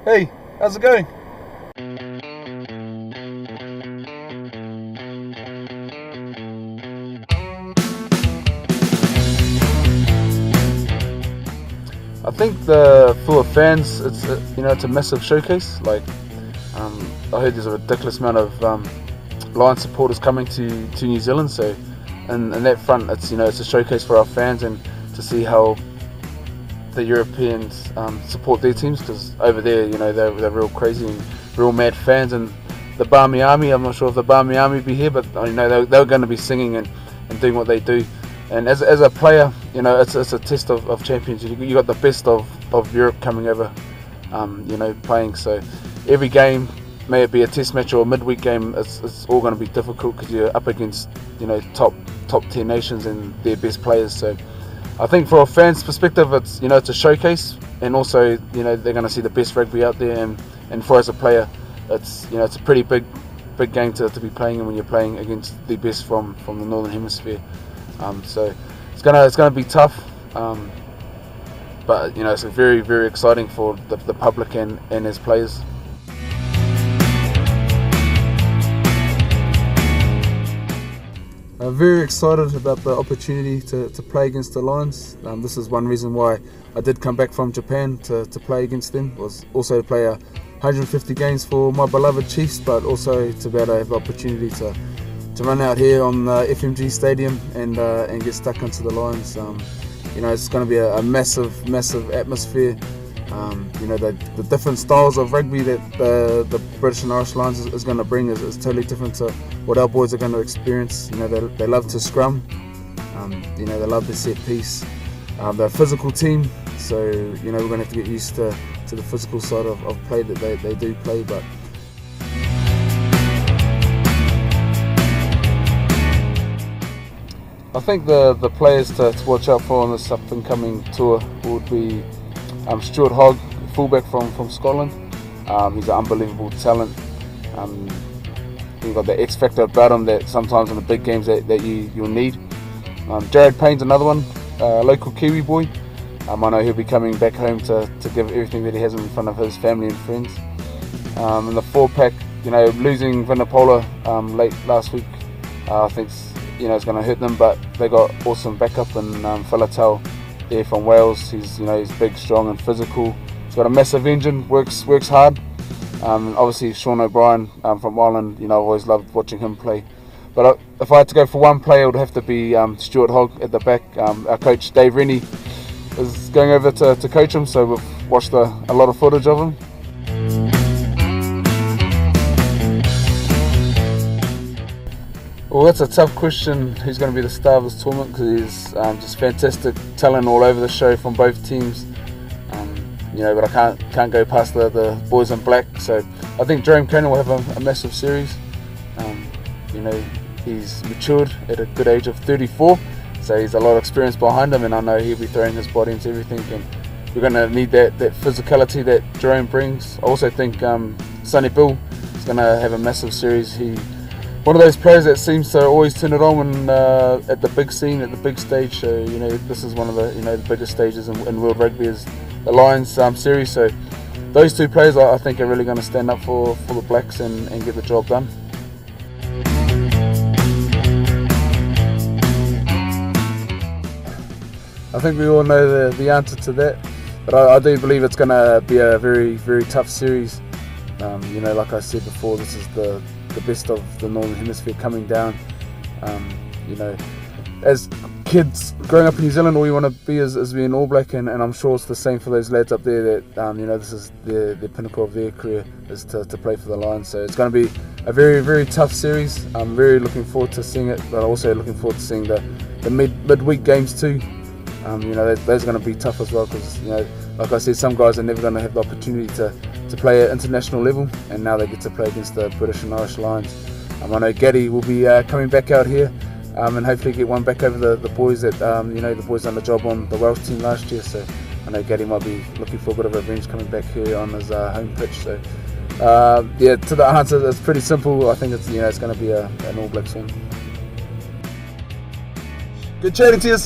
Hey, how's it going? I think for the fans, it's a massive showcase. I heard there's a ridiculous amount of Lions supporters coming to New Zealand. So, in that front, it's a showcase for our fans and to see how the Europeans support their teams, because over there, they're real crazy and real mad fans. And the Barmy Army, I'm not sure if the Barmy Army be here, but they're going to be singing and doing what they do. And as a player, it's a test of champions. You got the best of Europe coming over, playing. So every game, may it be a test match or a midweek game, it's all going to be difficult because you're up against top tier nations and their best players. So I think for a fan's perspective, it's a showcase, and also they're going to see the best rugby out there. And for as a player, it's a pretty big game to be playing in when you're playing against the best from the Northern Hemisphere. So it's gonna be tough, but it's very, very exciting for the public and as players. Very excited about the opportunity to play against the Lions. This is one reason why I did come back from Japan to play against them, was also to play 150 games for my beloved Chiefs, but also to be able to have the opportunity to run out here on FMG Stadium and get stuck into the Lions. It's going to be a massive atmosphere. The different styles of rugby that the British and Irish Lions is going to bring is totally different to what our boys are going to experience. They love to scrum. They love the set piece. They're a physical team, so we're going to have to get used to the physical side of play that they do play. But I think the players to watch out for on this up and coming tour would be Stuart Hogg, fullback from Scotland. He's an unbelievable talent. You've got the X factor about him that sometimes in the big games that you'll need. Jared Payne's another one, local Kiwi boy. I know he'll be coming back home to give everything that he has in front of his family and friends. In the 4-pack, losing Vanapola late last week, I think it's going to hurt them, but they got awesome backup in Falatau there from Wales. He's big, strong and physical. He's got a massive engine, works hard. Obviously Sean O'Brien from Ireland, I've always loved watching him play. But if I had to go for one player, it would have to be Stuart Hogg at the back. Our coach Dave Rennie is going over to coach him, so we've watched a lot of footage of him. Well, that's a tough question. Who's going to be the star of this tournament? Because he's just fantastic talent all over the show from both teams. But I can't go past the boys in black. So I think Jerome Kane will have a massive series. He's matured at a good age of 34, so he's a lot of experience behind him, and I know he'll be throwing his body into everything. And we're going to need that physicality that Jerome brings. I also think Sonny Bill is going to have a massive series. One of those players that seems to always turn it on when at the big scene, at the big stage. So this is one of the biggest stages in world rugby is the Lions series. So those two players I think are really going to stand up for the Blacks and get the job done. I think we all know the answer to that, but I do believe it's going to be a very, very tough series. Like I said before, this is the best of the Northern Hemisphere coming down. As kids growing up in New Zealand, all you want to be is being All Black, and I'm sure it's the same for those lads up there that this is the pinnacle of their career is to play for the Lions. So it's going to be a very, very tough series. I'm very looking forward to seeing it, but also looking forward to seeing the midweek games too. Those are going to be tough as well, because like I said, some guys are never going to have the opportunity to play at international level, and now they get to play against the British and Irish Lions. I know Gaddy will be coming back out here and hopefully get one back over the boys that the boys done the job on the Welsh team last year. So I know Gaddy might be looking for a bit of revenge coming back here on his home pitch. So to the answer, it's pretty simple. I think it's going to be an All Blacks win. Good chatting to you.